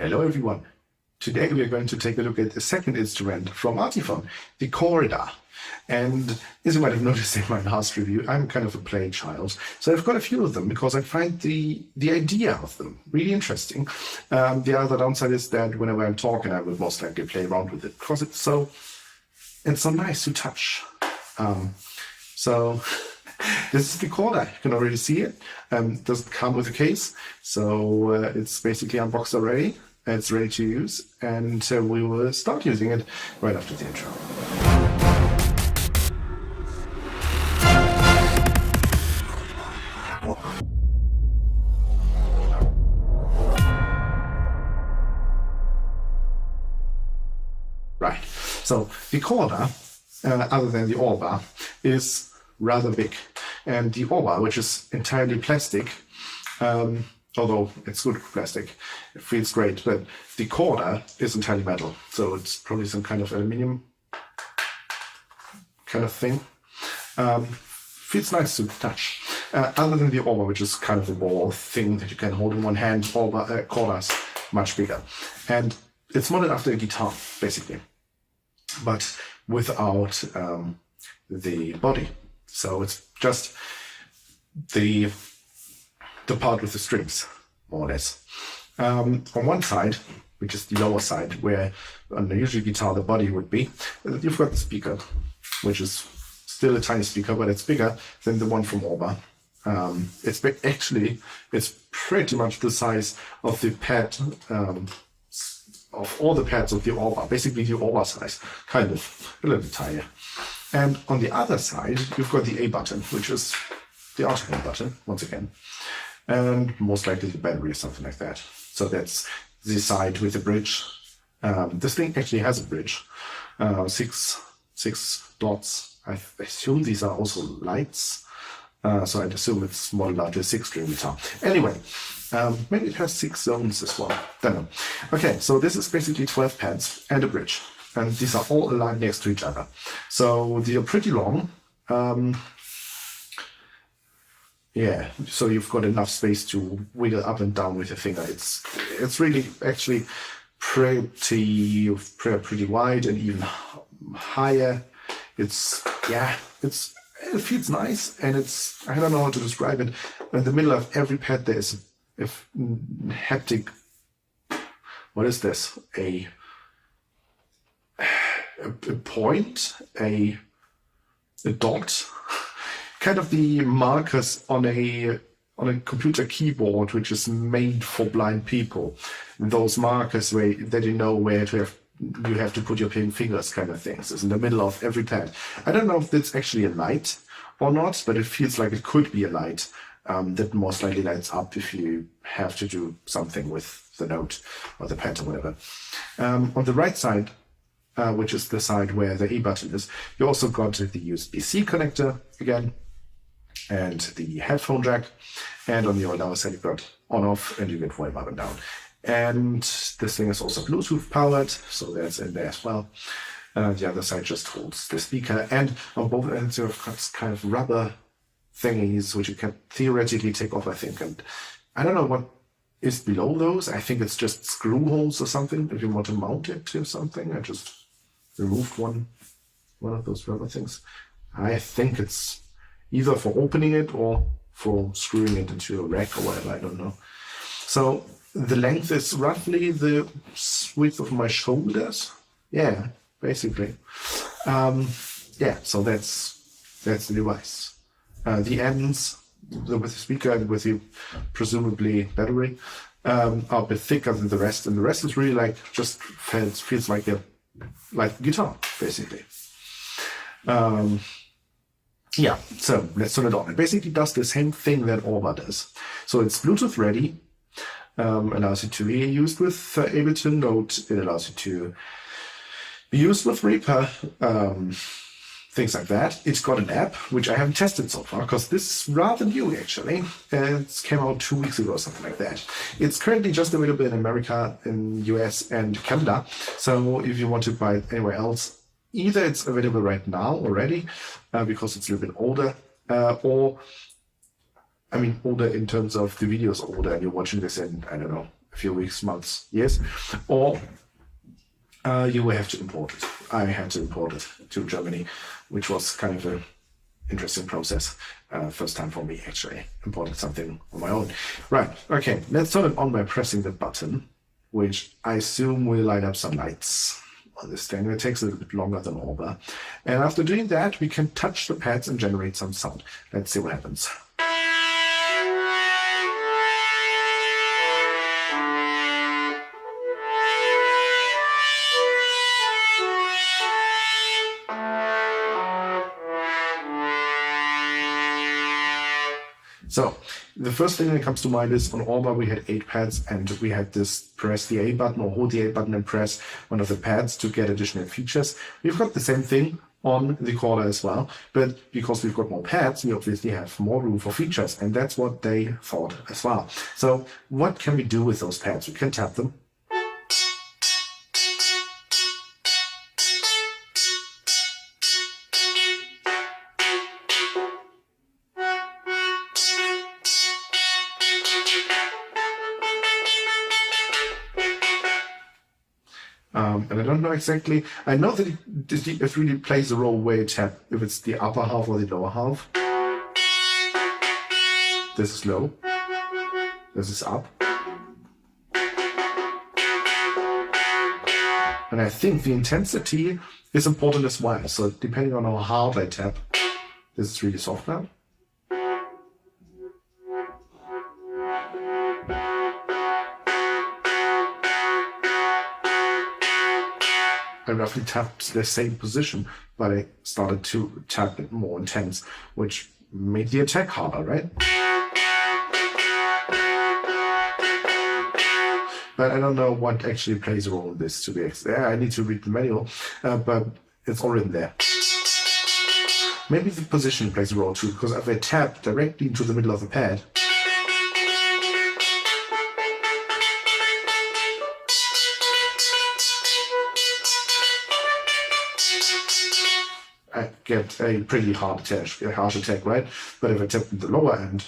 Hello everyone. Today we are going to take a look at the second instrument from Artiphon, the Corda. And as you might have noticed in my last review, I'm kind of a play child. So I've got a few of them because I find the idea of them really interesting. The other downside is that whenever I'm talking, I will most likely play around with it because it's so nice to touch. So this is the Corda. You can already see it. It doesn't come with a case, so it's basically unboxed already. It's ready to use, and we will start using it right after the intro. Right, so the Corda, other than the Orba, is rather big, and the Orba, which is entirely plastic, although it's good plastic, it feels great, but the Corda is entirely metal, so it's probably some kind of aluminium kind of thing. Feels nice to touch. Other than the Orba, which is kind of a ball thing that you can hold in one hand, Corda's much bigger. And it's modeled after a guitar, basically, but without the body. So it's just the part with the strings, more or less. On one side, which is the lower side, where on the usual guitar the body would be, you've got the speaker, which is still a tiny speaker, but it's bigger than the one from Orba. It's pretty much the size of the pad, of all the pads of the Orba, basically the Orba size, kind of, a little bit tinier. And on the other side, you've got the A button, which is the Artiphon button, once again. And most likely the battery or something like that. So that's the side with the bridge. This thing actually has a bridge. Six dots. I assume these are also lights. So I'd assume it's modeled after a 6-string guitar. Anyway, maybe it has 6 zones as well. Don't know. Okay, so this is basically 12 pads and a bridge. And these are all aligned next to each other. So they are pretty long. Yeah, so you've got enough space to wiggle up and down with your finger. It's really actually pretty wide and even higher. It feels nice, and I don't know how to describe it. In the middle of every pad there is a haptic. What is this? A point, a dot. Kind of the markers on a computer keyboard, which is made for blind people. Those markers that you know where you have to put your fingers, kind of things. It's in the middle of every pad. I don't know if that's actually a light or not, but it feels like it could be a light that most likely lights up if you have to do something with the note or the pad or whatever. On the right side, which is the side where the E button is, you also got the USB-C connector again, and the headphone jack, and on the other side you've got on-off, and you get volume up and down. And this thing is also Bluetooth powered, so that's in there as well. The other side just holds the speaker, and on both ends you've got kind of rubber thingies which you can theoretically take off, I think. And I don't know what is below those. I think it's just screw holes or something if you want to mount it to something. I just removed one of those rubber things. I think it's either for opening it or for screwing it into a rack or whatever, I don't know. So the length is roughly the width of my shoulders. Yeah, basically. Yeah, so that's the device. The ends with the speaker and with the presumably battery are a bit thicker than the rest, and the rest is really feels like a guitar, basically. Yeah, so let's turn it on. It basically does the same thing that Orba does. So it's Bluetooth ready, allows you to be used with Ableton Note, it allows you to be used with Reaper, things like that. It's got an app, which I haven't tested so far, because this is rather new actually. It came out 2 weeks ago or something like that. It's currently just available in America, in US and Canada. So if you want to buy it anywhere else, either it's available right now already, because it's a little bit older, or, I mean, older in terms of the video's older and you're watching this in, I don't know, a few weeks, months, years, or you will have to import it. I had to import it to Germany, which was kind of an interesting process. First time for me, actually, importing something on my own. Right, okay, let's turn it on by pressing the button, which I assume will light up some lights on this thing. It takes a little bit longer than Orba. And after doing that, we can touch the pads and generate some sound. Let's see what happens. So the first thing that comes to mind is on Orba we had 8 pads and we had this press the A button or hold the A button and press one of the pads to get additional features. We've got the same thing on the Corda as well, but because we've got more pads, we obviously have more room for features, and that's what they thought as well. So what can we do with those pads? We can tap them. And I don't know exactly, I know that it really plays a role where you tap, if it's the upper half or the lower half. This is low, this is up. And I think the intensity is important as well, so depending on how hard I tap, this is really soft now. I roughly tapped the same position, but I started to tap it more intense, which made the attack harder, right? But I don't know what actually plays a role in this, to be exact. I need to read the manual, but it's all in there. Maybe the position plays a role too, because if I tap directly into the middle of the pad, I get a pretty harsh attack, right? But if I tap the lower end,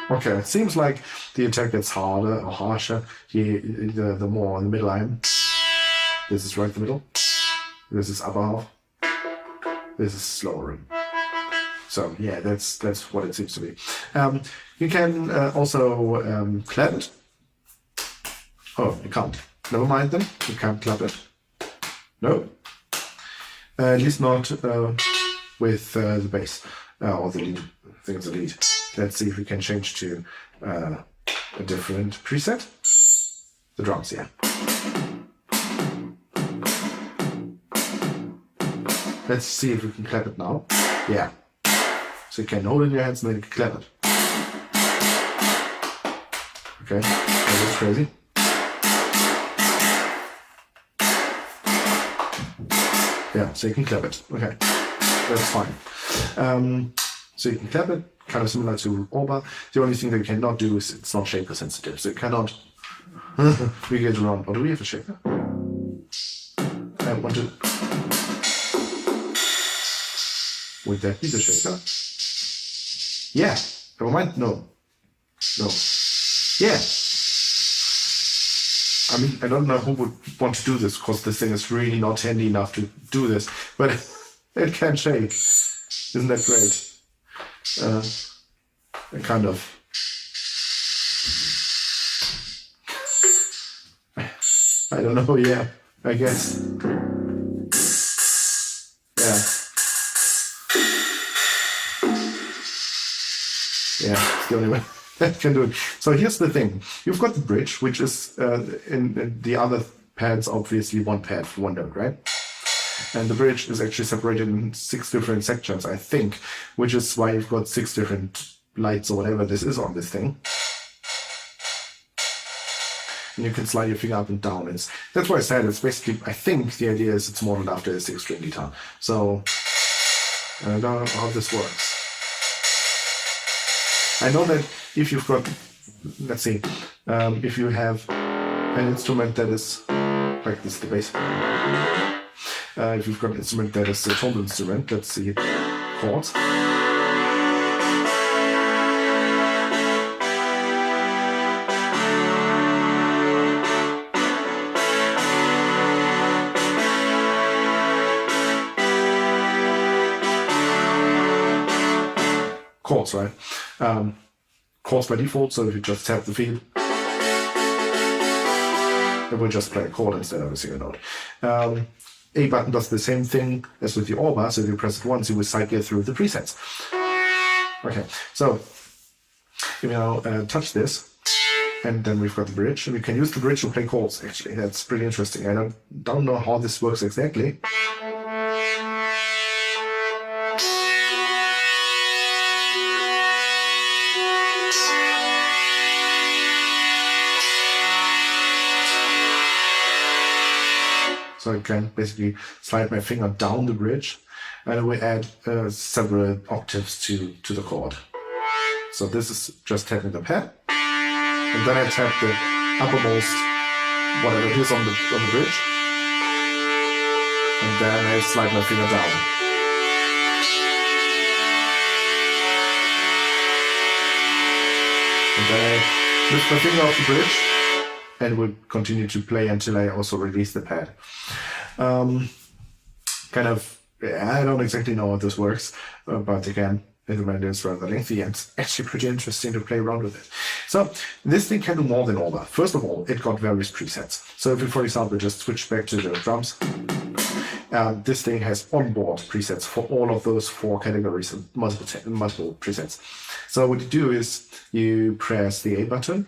okay, it seems like the attack gets harder or harsher the more in the middle I am. This is right in the middle. This is upper half. This is slower. So yeah, that's what it seems to be. You can also clap it. Oh, you can't. Never mind then. You can't clap it. No. At least not with the bass or the lead. I think it's the lead. Let's see if we can change to a different preset. The drums, yeah. Let's see if we can clap it now. Yeah. So you can hold it in your hands and then you can clap it. Okay, that looks crazy. Yeah, so you can clap it. Okay, that's fine. So you can clap it, kind of similar to Orba. The only thing that you cannot do is it's not shaker sensitive. So you cannot wiggle it around. Or do we have a shaker? I want to. Would that be the shaker? Yeah. Never mind. No. No. Yeah. I mean, I don't know who would want to do this because this thing is really not handy enough to do this, but it can shake. Isn't that great? Kind of. I don't know. Yeah. I guess. Yeah. Yeah, it's the only way that can do it. So here's the thing. You've got the bridge, which is in the other pads, obviously one pad for one note, right? And the bridge is actually separated in 6 different sections, I think, which is why you've got 6 different lights or whatever this is on this thing. And you can slide your finger up and down. That's why I said it's basically, I think the idea is it's modeled after a 6-string guitar. So I don't know how this works. I know that if you've got, let's see, if you have an instrument that is like this, the bass, If you've got an instrument that is a tonal instrument, let's see chords. Chords, right? Chords by default, so if you just tap the field, it will just play a chord instead of a single note. A button does the same thing as with the OR bar, so if you press it once, you will cycle through the presets. Okay, so if you now touch this, and then we've got the bridge, and we can use the bridge to play chords, actually. That's pretty interesting. I don't know how this works exactly. So I can basically slide my finger down the bridge, and it will add several octaves to the chord. So this is just tapping the pad, and then I tap the uppermost, whatever it is on the bridge, and then I slide my finger down. And then I lift my finger off the bridge, and will continue to play until I also release the pad. I don't exactly know how this works, but again, the menu is rather lengthy and it's actually pretty interesting to play around with it. So this thing can do more than all that. First of all, it got various presets. So if we, for example, just switch back to the drums, this thing has onboard presets for all of those 4 categories and multiple presets. So what you do is you press the A button,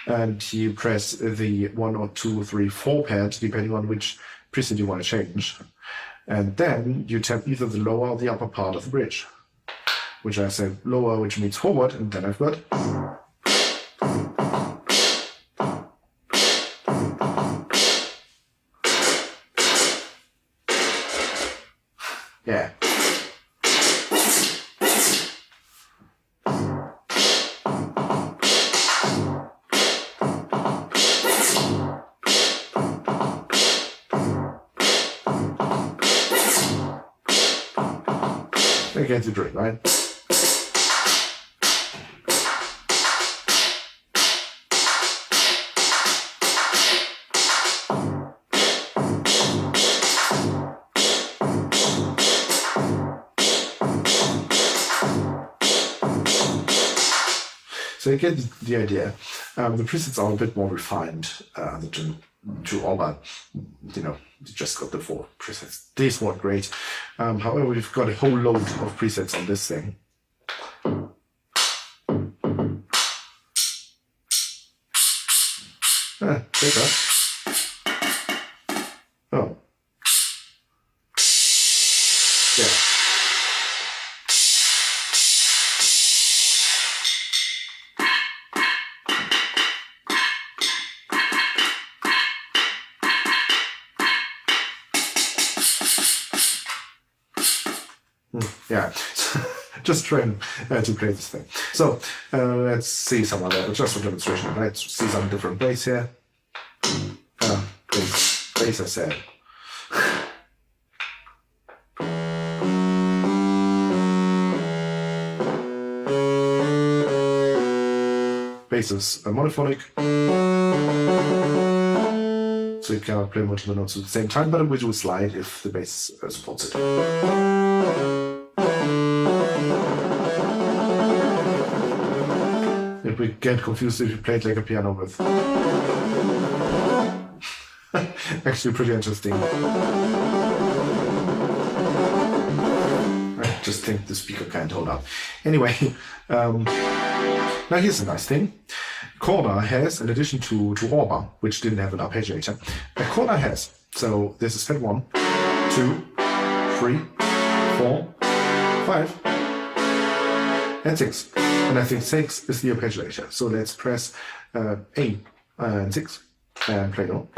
and you press the 1 or 2, 3, 4 pad, depending on which preset you want to change. And then you tap either the lower or the upper part of the bridge, which I say lower, which means forward, and then I've got. Yeah. I get the drift, right? So you get the idea. The presets are a bit more refined to all that, you just got the 4 presets. These weren't great. However, we've got a whole load of presets on this thing. There you go. Oh. Yeah. Yeah, just trying to play this thing. So let's see some other, just for demonstration, right? See some different bass here. Bass I said. Bass is monophonic, so you cannot play multiple notes at the same time, but it will slide if the bass supports it. It would get confused if you played like a piano with. Actually pretty interesting. I just think the speaker can't hold up. Anyway, now here's a nice thing. Corda has, in addition to Orba, which didn't have an arpeggiator, Corda has. So this is fret 1, 2, 3, 4, 5, and 6. And I think 6 is the arpeggiator. So let's press A and 6 and play on.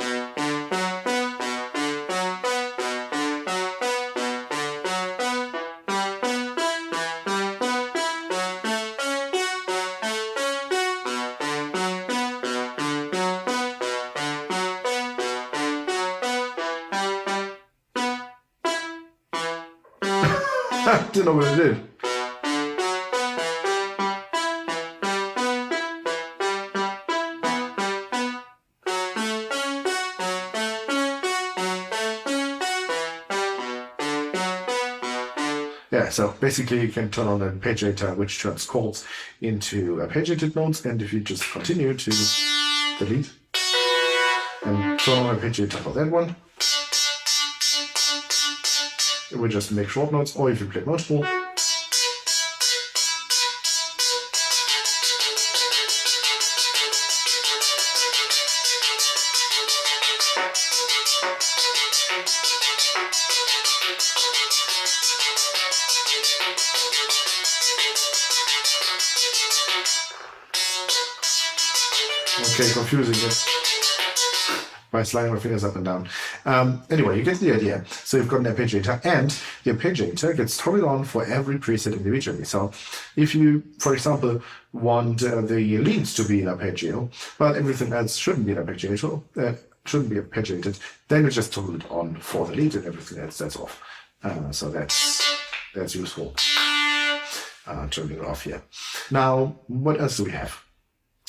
I didn't know what it did. Yeah, so basically you can turn on an arpeggiator which turns chords into arpeggiated notes, and if you just continue to delete and turn on an arpeggiator for that one, it will just make short notes, or if you play multiple, okay, confusing it by sliding my fingers up and down. Anyway, you get the idea. So you've got an arpeggiator, and the arpeggiator gets turned on for every preset individually. So if you, for example, want the leads to be an arpeggio, but everything else shouldn't be an arpeggiator, shouldn't be arpeggiated, then you just turn it on for the lead, and everything else that's off. So that's useful. Turning it off here. Now, what else do we have?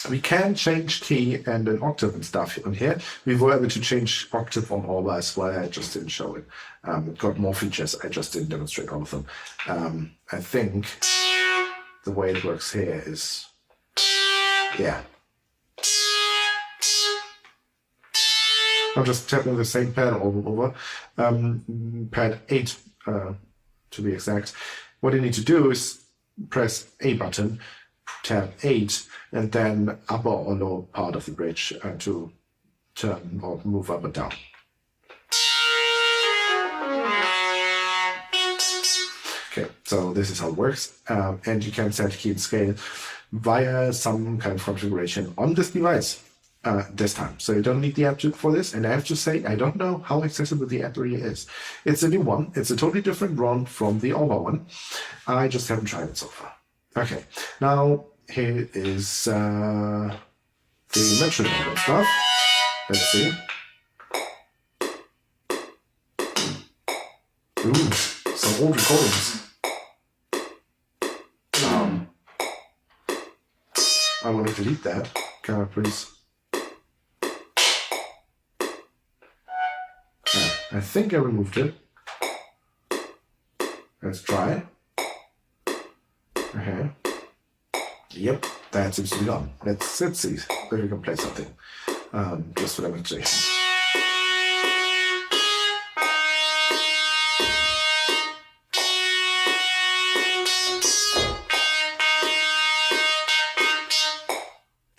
We can change key and an octave and stuff on here. We were able to change octave on Orba as well. I just didn't show it. It got more features. I just didn't demonstrate all of them. I think the way it works here is, yeah. I'm just tapping the same pad over, pad 8 to be exact. What you need to do is press A button, tab 8, and then upper or lower part of the bridge to turn or move up and down. Okay, so this is how it works. And you can set key and scale via some kind of configuration on this device this time. So you don't need the app for this. And I have to say, I don't know how accessible the app really is. It's a new one. It's a totally different run from the Orba one. I just haven't tried it so far. Okay, now here is the Mastodon stuff. Let's see. Ooh, some old recordings. I want to delete that. Can I please? Yeah, I think I removed it. Let's try. Okay. Yep, that seems to be gone. Let's see if we can play something. Just for demonstration.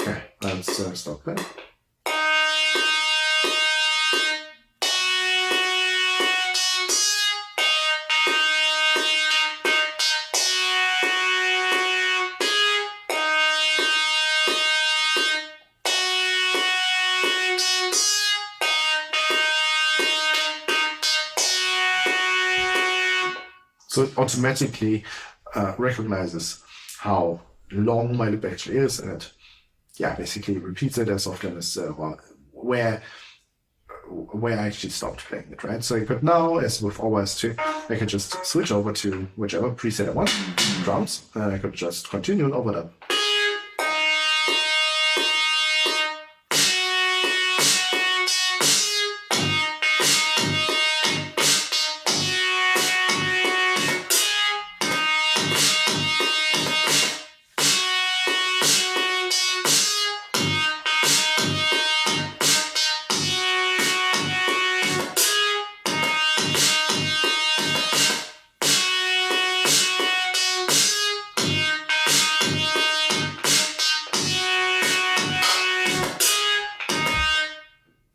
Okay, let's stop there. So it automatically recognizes how long my loop actually is, and it, yeah, basically repeats it as often as where I actually stopped playing it, right? So you could now, as with OS 2, I could just switch over to whichever preset I want, drums, and I could just continue and overdub.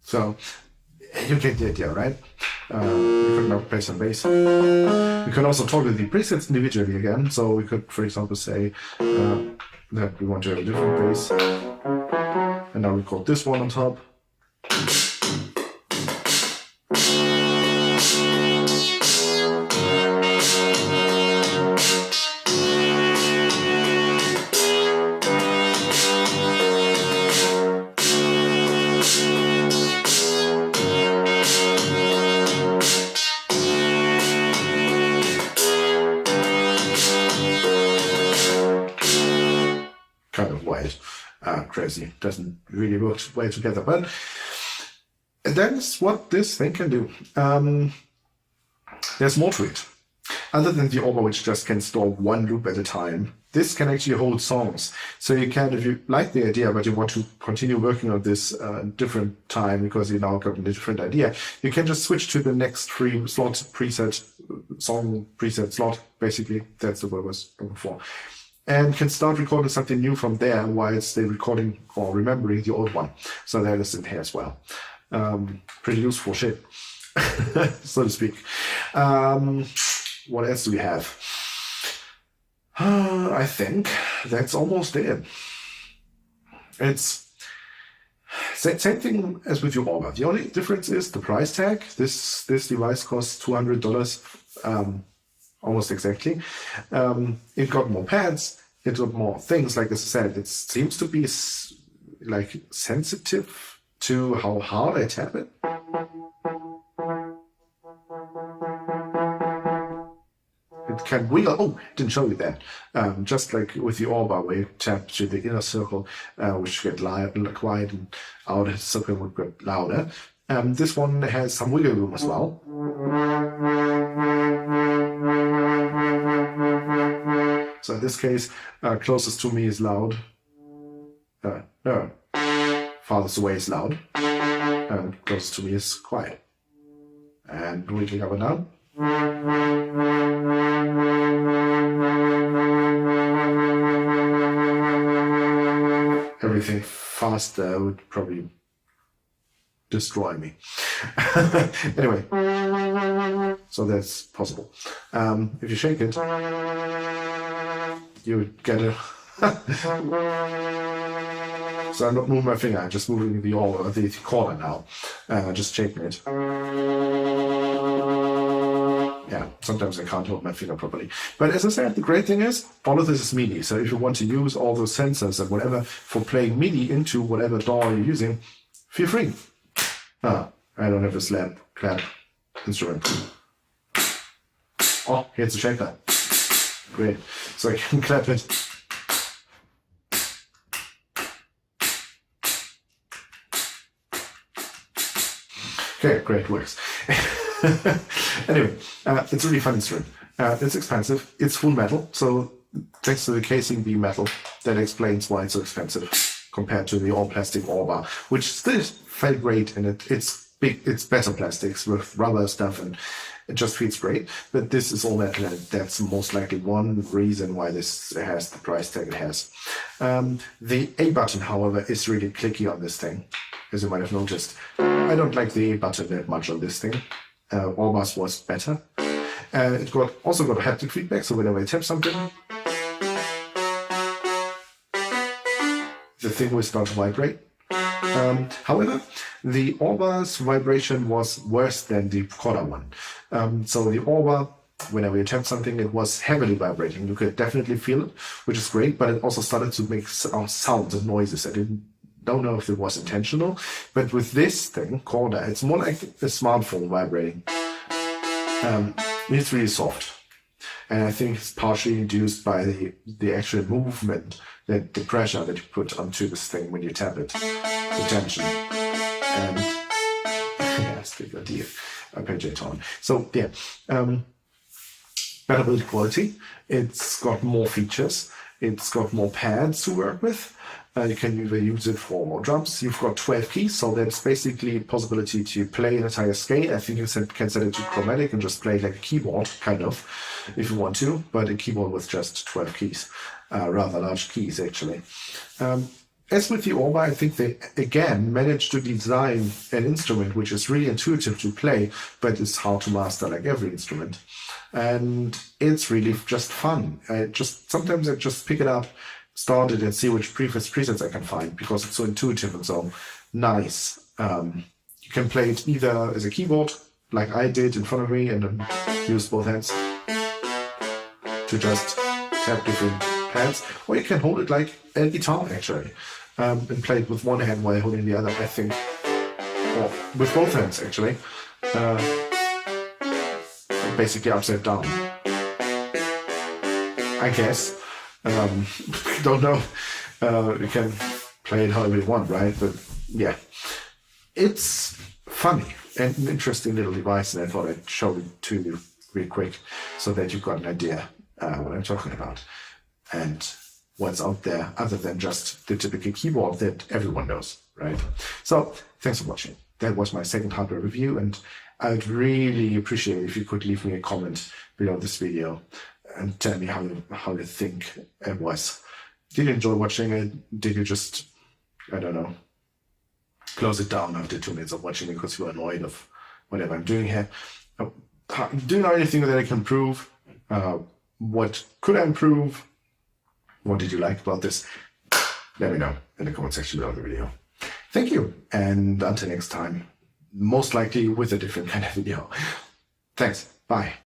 So you get the idea, right? You could now play some bass. You can also toggle the presets individually again. So we could, for example, say that we want to have a different bass. And now record this one on top. quite crazy. Doesn't really work well together, but that's what this thing can do. There's more to it. Other than the Orba, which just can store one loop at a time, this can actually hold songs. So you can, if you like the idea, but you want to continue working on this different time because you now got a different idea, you can just switch to the next free slot preset, song preset slot. Basically, that's the word I was looking for. And can start recording something new from there while they're recording or remembering the old one. So that is in here as well. Pretty useful shit, so to speak. What else do we have? I think that's almost it. It's same thing as with your Orba. The only difference is the price tag. This device costs $200, almost exactly. It got more pads. It got more things. Like I said, it seems to be like sensitive to how hard I tap it. It can wiggle. Oh, didn't show you that. Just like with the Orba, where you tap to the inner circle, which get quiet, and outer circle would get louder. This one has some wiggle room as well. So in this case, closest to me is loud. No, farthest away is loud. And closest to me is quiet. And wiggling up and down. Everything faster would probably destroy me. Anyway, so that's possible. If you shake it, you would get a... So I'm not moving my finger, I'm just moving the Corda now. Just shaking it. Yeah, sometimes I can't hold my finger properly. But as I said, the great thing is, all of this is MIDI. So if you want to use all those sensors and whatever for playing MIDI into whatever DAW you're using, feel free. I don't have a clap instrument. Oh, here's the shaker. Great. So I can clap it. Okay, great, works. Anyway, it's a really fun instrument. It's expensive. It's full metal, so thanks to the casing being metal, that explains why it's so expensive compared to the all plastic Orba, which still felt great, and it's big. It's better plastics with rubber stuff, and it just feels great. But this is all metal, and that's most likely one reason why this has the price tag it has. The A button, however, is really clicky on this thing, as you might have noticed. I don't like the A button that much on this thing. Orba's was better. It also got haptic feedback, so whenever I tap something, the thing will start to vibrate. However, the Orba's vibration was worse than the Corda one. So the Orba, whenever you tap something, it was heavily vibrating. You could definitely feel it, which is great, but it also started to make sounds and noises. I don't know if it was intentional, but with this thing, Corda, it's more like a smartphone vibrating. It's really soft. And I think it's partially induced by the actual movement, the pressure that you put onto this thing when you tap it, the tension. And yeah, still got the Arpeggiator on. So yeah, better build quality. It's got more features. It's got more pads to work with. You can either use it for more drums. You've got 12 keys, so that's basically a possibility to play an entire scale. I think you can set it to chromatic and just play like a keyboard, kind of, if you want to, but a keyboard with just 12 keys, rather large keys, actually. As with the Orba, I think they, again, managed to design an instrument which is really intuitive to play, but it's hard to master like every instrument. And it's really just fun. Sometimes I just pick it up, start it, and see which presets I can find, because it's so intuitive and so nice. You can play it either as a keyboard, like I did in front of me, and then use both hands to just tap different pads, or you can hold it like a guitar, actually, and play it with one hand while holding the other, I think, or with both hands, actually. Basically upside down, I guess. Don't know. You can play it however you want, right? But yeah, it's funny and an interesting little device, and I thought I'd show it to you real quick so that you've got an idea what I'm talking about and what's out there other than just the typical keyboard that everyone knows, right? So thanks for watching. That was my second hardware review, and I'd really appreciate if you could leave me a comment below this video and tell me how you think it was. Did you enjoy watching it? Did you just, I don't know, close it down after 2 minutes of watching because you were annoyed of whatever I'm doing here? Do you know anything that I can improve? What could I improve? What did you like about this? Let me know in the comment section below the video. Thank you, and until next time, most likely with a different kind of video. Thanks, bye.